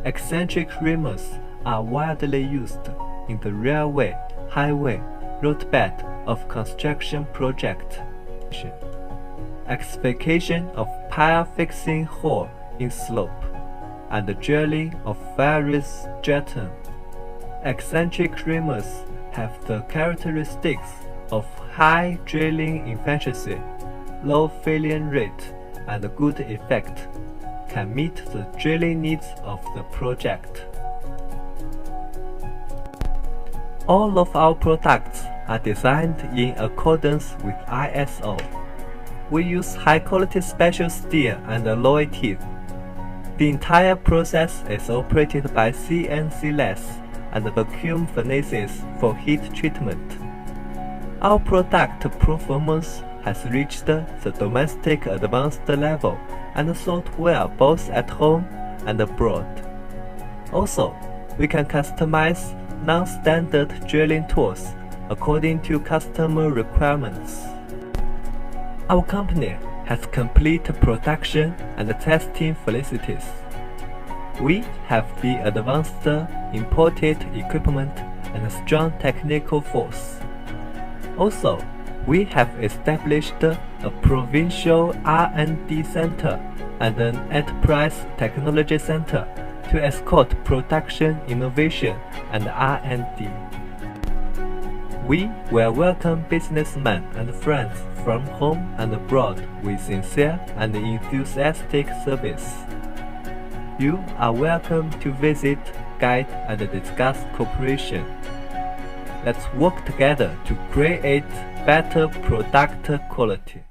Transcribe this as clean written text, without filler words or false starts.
Eccentric reamers are widely used in the railway, highway, roadbed of construction projects. Excavation of pile fixing hole in slope, and the drilling of various strata. Eccentric reamers have the characteristics of high drilling efficiency, low failure rate, and good effect, can meet the drilling needs of the project. All of our products are designed in accordance with ISO. We use high-quality special steel and alloy teeth. The entire process is operated by CNC lathes and vacuum furnaces for heat treatment. Our product performance has reached the domestic advanced level and sold well both at home and abroad. Also, we can customize non-standard drilling tools according to customer requirements. Our company has complete production and testing facilities. We have the advanced imported equipment and strong technical force. Also, we have established a provincial R&D center and an enterprise technology center to escort production innovation and R&D. We will welcome businessmen and friends from home and abroad with sincere and enthusiastic service. You are welcome to visit, guide, and discuss cooperation. Let's work together to create better product quality.